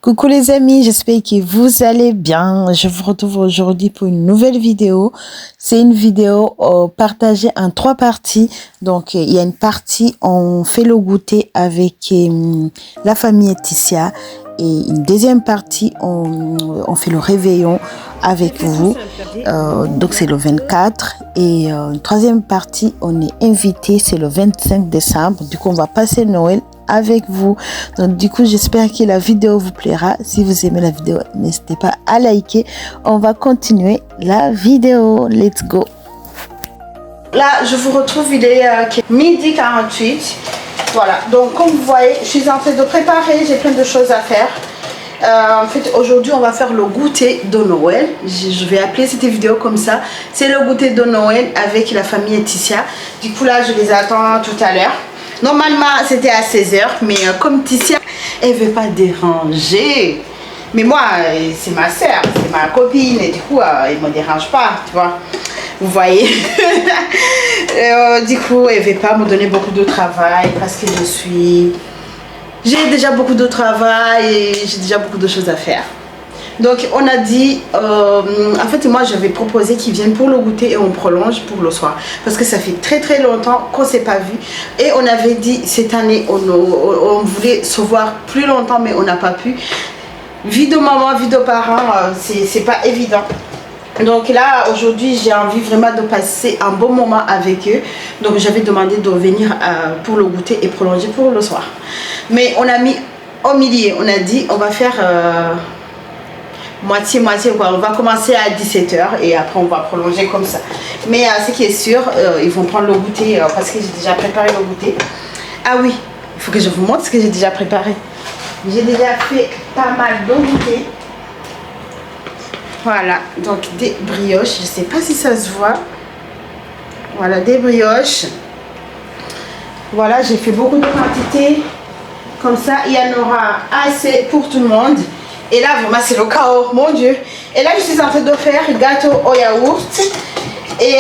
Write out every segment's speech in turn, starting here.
Coucou les amis, j'espère que vous allez bien. Je vous retrouve aujourd'hui pour une nouvelle vidéo. C'est une vidéo partagée en 3 parties. Donc il y a une partie, on fait le goûter avec la famille Laetitia. Et une deuxième partie, on fait le réveillon avec vous. Donc c'est le 24. Et une troisième partie, on est invité, c'est le 25 décembre. Du coup, on va passer Noël avec vous. Donc du coup, j'espère que la vidéo vous plaira. Si vous aimez la vidéo, n'hésitez pas à liker. On va continuer la vidéo. Let's go. Là, je vous retrouve, il est midi 48. Voilà, donc comme vous voyez, je suis en train de préparer, j'ai plein de choses à faire. En fait, aujourd'hui, on va faire le goûter de Noël. Je vais appeler cette vidéo comme ça. C'est le goûter de Noël avec la famille Laetitia. Du coup, là, je les attends tout à l'heure. Normalement, c'était à 16h, mais comme Laetitia, elle ne veut pas déranger. Mais moi, c'est ma soeur, c'est ma copine, et du coup, elle ne me dérange pas, tu vois. Vous voyez. Du coup, elle ne veut pas me donner beaucoup de travail parce que j'ai déjà beaucoup de travail et j'ai déjà beaucoup de choses à faire. Donc on a dit, en fait moi j'avais proposé qu'ils viennent pour le goûter et on prolonge pour le soir. Parce que ça fait très longtemps qu'on ne s'est pas vu. Et on avait dit cette année, on voulait se voir plus longtemps mais on n'a pas pu. Vie de maman, vie de parents, c'est pas évident. Donc là aujourd'hui j'ai envie vraiment de passer un bon moment avec eux. Donc j'avais demandé de venir pour le goûter et prolonger pour le soir. Mais on a mis au milieu, on a dit on va faire moitié quoi. On va commencer à 17h et après on va prolonger comme ça. Mais ce qui est sûr, ils vont prendre le goûter parce que j'ai déjà préparé le goûter. Ah oui, il faut que je vous montre ce que j'ai déjà préparé. J'ai déjà fait pas mal de goûter. Voilà, donc des brioches, je ne sais pas si ça se voit. Voilà, des brioches. Voilà, j'ai fait beaucoup de quantité. Comme ça, il y en aura assez pour tout le monde. Et là, vraiment, c'est le chaos, mon Dieu. Et là, je suis en train de faire gâteau au yaourt. Et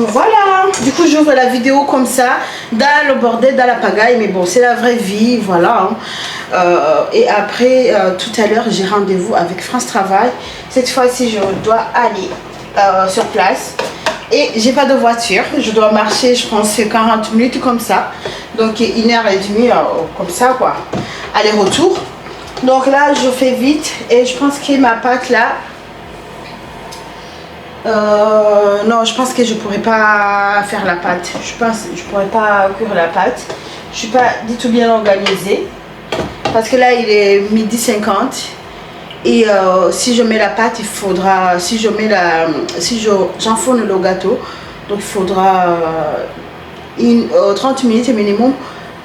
voilà. Du coup, j'ouvre la vidéo comme ça, dans le bordel, dans la pagaille. Mais bon, c'est la vraie vie, voilà. Et après, tout à l'heure, j'ai rendez-vous avec France Travail. Cette fois-ci, je dois aller sur place. Et j'ai pas de voiture. Je dois marcher, je pense, 40 minutes comme ça. Donc, 1h30 comme ça, quoi. Aller-retour. Donc là, je fais vite. Et je pense que ma pâte, là... non, je pense que je pourrais pas faire la pâte. Je pourrais pas cuire la pâte. Je suis pas du tout bien organisée. Parce que là, il est 12h50. Et si je mets la pâte, il faudra... Si j'enfourne le gâteau, donc il faudra 30 minutes minimum.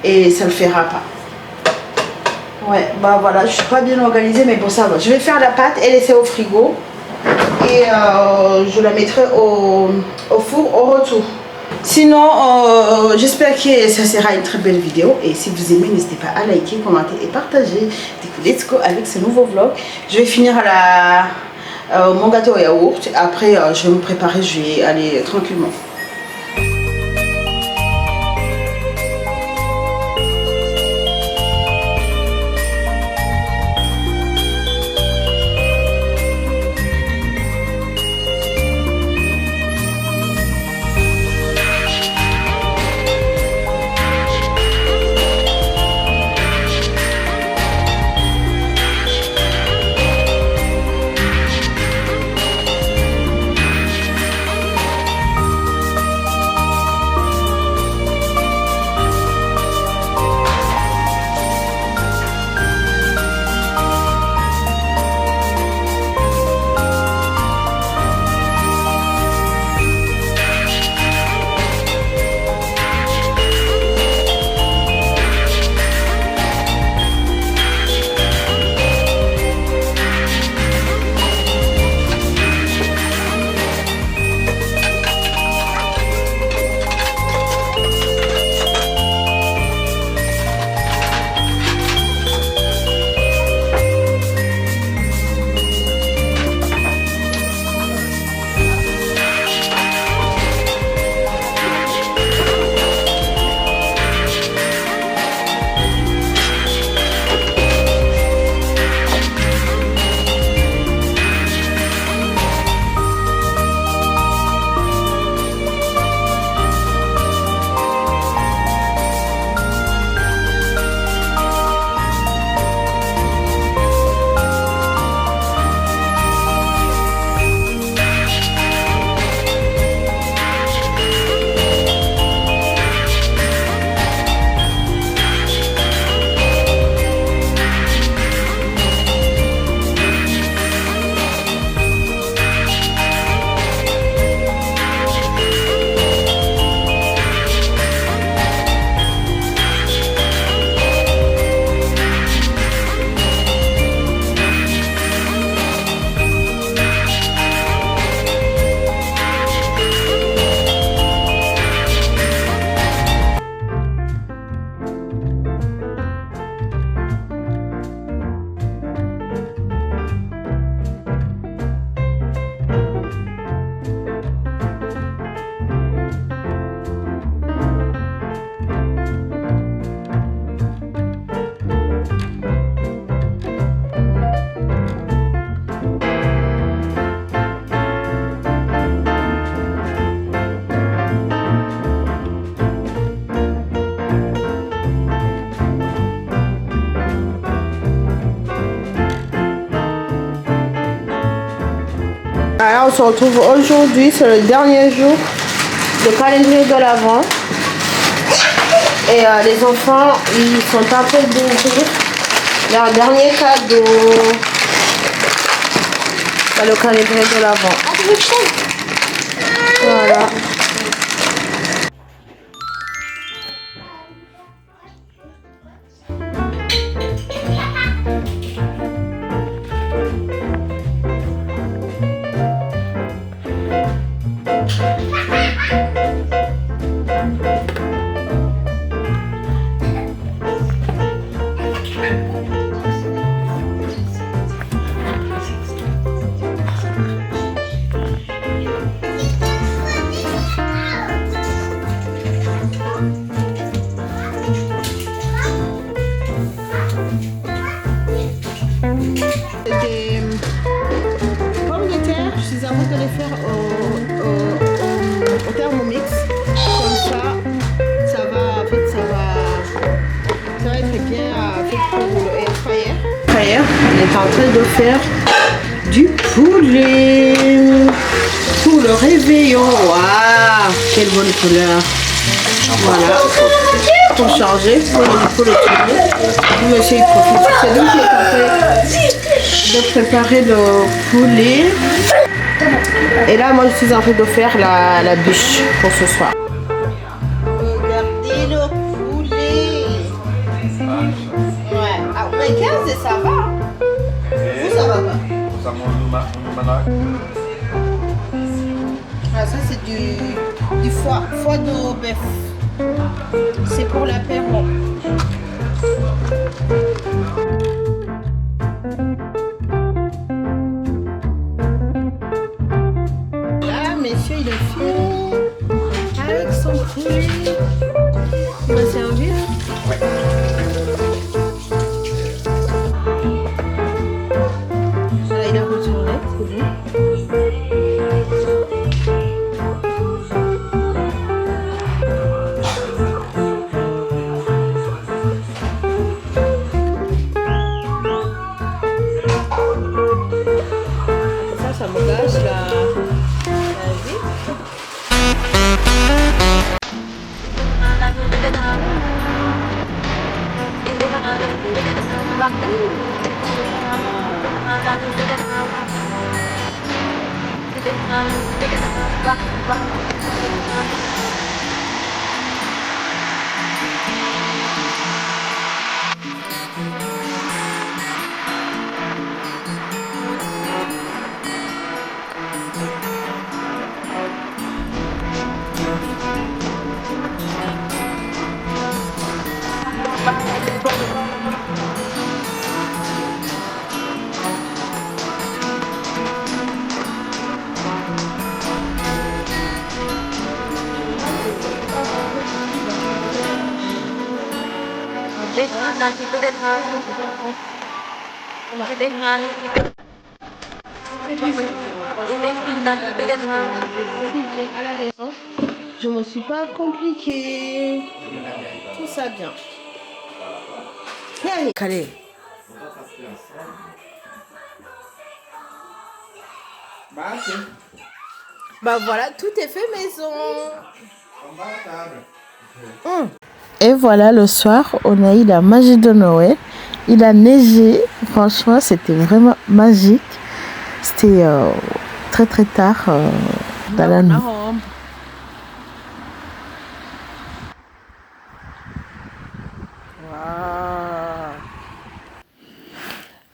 Et ça ne le fera pas. Ouais, bah voilà, je suis pas bien organisée, mais bon, ça va. Je vais faire la pâte et laisser au frigo. Et je la mettrai au four au retour. Sinon, j'espère que ça sera une très belle vidéo. Et si vous aimez, n'hésitez pas à liker, commenter et partager. Du coup, let's go avec ce nouveau vlog. Je vais finir mon gâteau au yaourt. Après, je vais me préparer, je vais aller tranquillement. Alors on se retrouve aujourd'hui, c'est le dernier jour de calendrier de l'Avent. Et les enfants, ils sont en train d'ouvrir leur dernier cadeau. C'est le calendrier de l'Avent. Voilà. Des pommes de terre, je suis en train de les faire au Thermomix. Comme ça, ça va être bien fait pour le air fryer. On est en train de faire du poulet pour le réveillon. Waouh, quelle bonne couleur. Voilà, pour changer, pour le tourner. Monsieur il profite. C'est lui qui est en train de préparer le poulet. Et là, moi, je suis en train de faire la bûche pour ce soir. Regardez le poulet. Ouais. Ah, mais 15, ça va. Vous, ça va pas. Ah, ça, c'est du foie de bœuf. C'est pour l'apéro. Là, monsieur, il est fini avec son poulet. Il va servir. Ouais. Voilà, il a retourné, c'est bon. Ça me gâche la vie. Je me suis pas compliquée. Tout ça bien. Calé. Bah voilà, tout est fait maison. Et voilà, le soir, on a eu la magie de Noël. Il a neigé. Franchement, c'était vraiment magique. C'était très très tard dans la nuit.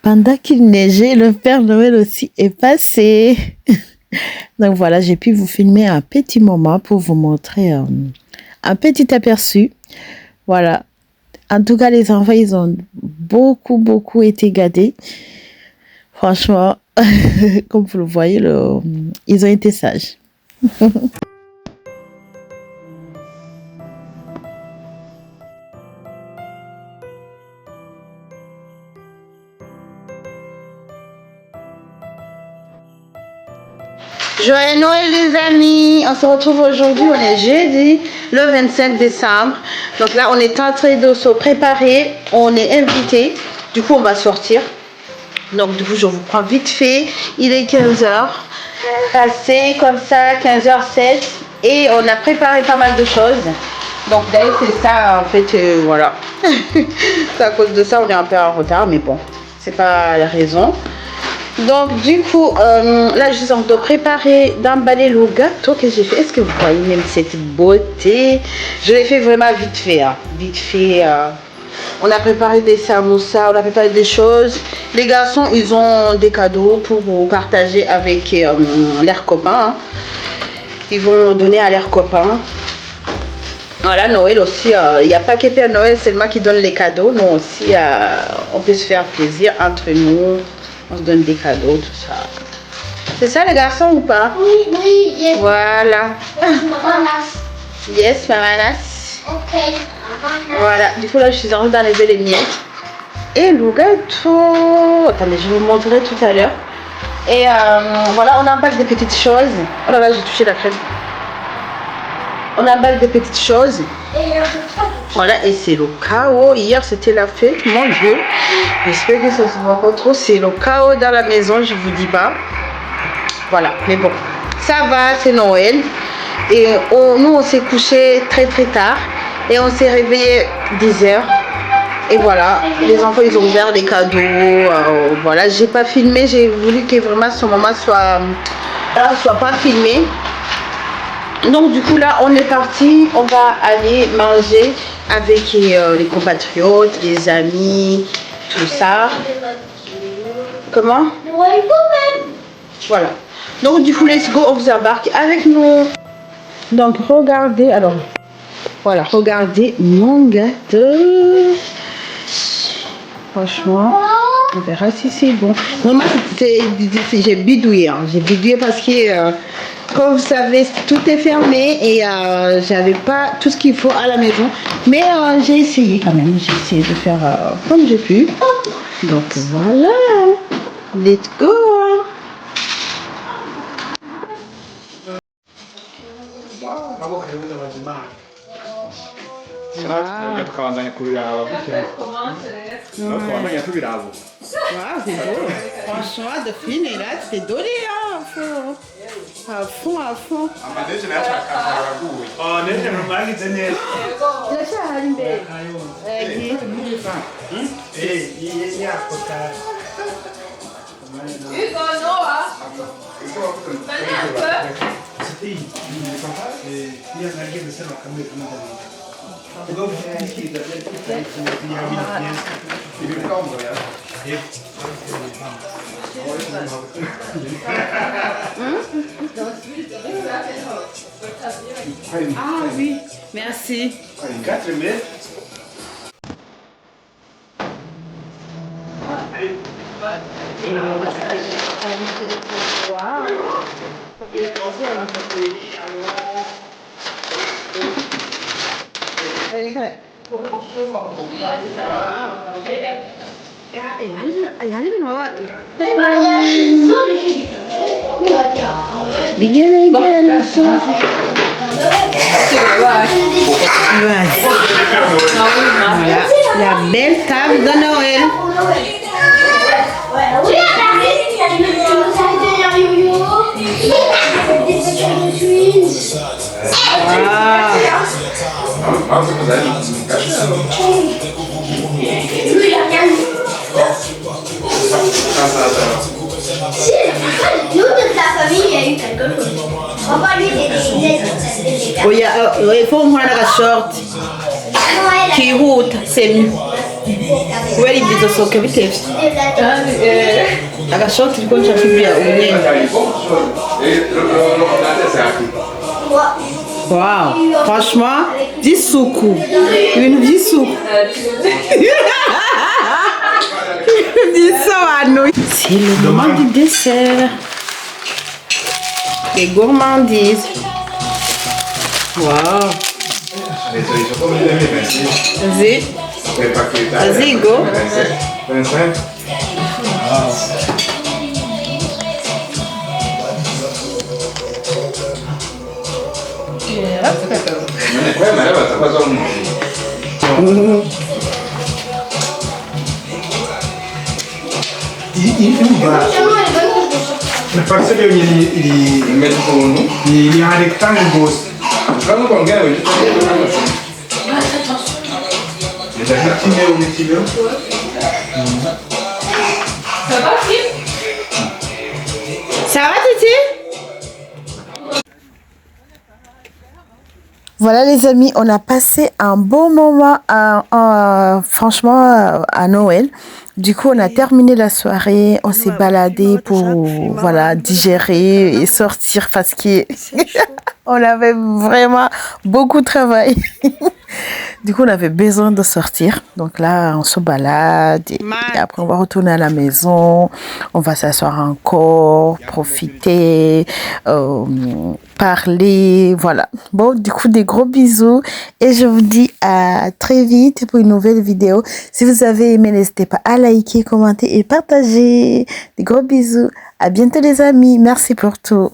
Pendant qu'il neigeait, le Père Noël aussi est passé. Donc voilà, j'ai pu vous filmer un petit moment pour vous montrer un petit aperçu. Voilà. En tout cas, les enfants, ils ont beaucoup été gâtés. Franchement, comme vous le voyez, ils ont été sages. Joyeux Noël les amis, on se retrouve aujourd'hui, on est jeudi le 25 décembre. Donc là on est en train de se préparer, on est invité, du coup on va sortir. Donc du coup je vous prends vite fait, il est 15 h passé comme ça 15h07 et on a préparé pas mal de choses. Donc d'ailleurs c'est ça en fait, voilà. C'est à cause de ça on est un peu en retard, mais bon, c'est pas la raison. Donc du coup, là je suis en train de préparer, d'emballer le gâteau que j'ai fait. Est-ce que vous voyez même cette beauté? Je l'ai fait vraiment vite fait, hein. Vite fait. On a préparé des samoussas, on a préparé des choses. Les garçons, ils ont des cadeaux pour partager avec leurs copains. Hein. Ils vont donner à leurs copains. Voilà, Noël aussi, il n'y a pas que Père Noël, c'est moi qui donne les cadeaux. Nous aussi, on peut se faire plaisir entre nous. On se donne des cadeaux, tout ça. C'est ça les garçons ou pas? Oui, oui, yes. Voilà. Yes, mamanas. Ok. Voilà, du coup là je suis en train d'enlever les miettes. Et le gâteau. Attendez, je vous montrerai tout à l'heure. Et voilà, on emballe des petites choses. Oh là là, j'ai touché la crème. On emballe des petites choses. Voilà, et c'est le chaos. Hier, c'était la fête, mon Dieu. J'espère que ça se voit pas trop. C'est le chaos dans la maison, je vous dis pas. Voilà, mais bon, ça va, c'est Noël. Et nous, on s'est couché très très tard. Et on s'est réveillé 10h. Et voilà, les enfants, ils ont ouvert les cadeaux. Voilà, j'ai pas filmé. J'ai voulu que vraiment ce moment soit pas filmé. Donc du coup là on est parti, on va aller manger avec les compatriotes, les amis, tout ça. Comment? Voilà. Donc du coup let's go, on vous embarque avec nous. Donc regardez, alors voilà, regardez mon gâteau. Franchement, on verra si c'est bon. Vraiment j'ai bidouillé, hein. J'ai bidouillé parce que comme vous savez, tout est fermé et j'avais pas tout ce qu'il faut à la maison. Mais j'ai essayé quand même. J'ai essayé de faire comme j'ai pu. Donc voilà. Let's go. Wow, c'est beau. Franchement, de fine et là, c'est donné, hein. À fond, à fond. Ah oui, merci. La belle table de Noël. Nous, toute la famille, il y a eu quelque chose. On va lui aider. Il faut prendre la short. Qui route, c'est mieux. Où est l'idée de ce que vous faites? La short, il faut chercher bien. Wow, franchement, 10 soukou. Une 10 soukou. C'est le moment du dessert. Des gourmandises. Wow. Vas-y. Vas-y, go. Parce que il y a un rectangle gauche. Ça va, Titi? Voilà les amis, on a passé un bon moment franchement à Noël. Du coup, on a terminé la soirée, on s'est baladé pour voilà digérer et sortir parce que on avait vraiment beaucoup de travail. Du coup, on avait besoin de sortir. Donc là, on se balade et après, on va retourner à la maison. On va s'asseoir encore, profiter, parler. Voilà. Bon, du coup, des gros bisous. Et je vous dis à très vite pour une nouvelle vidéo. Si vous avez aimé, n'hésitez pas à liker, commenter et partager. Des gros bisous. À bientôt les amis. Merci pour tout.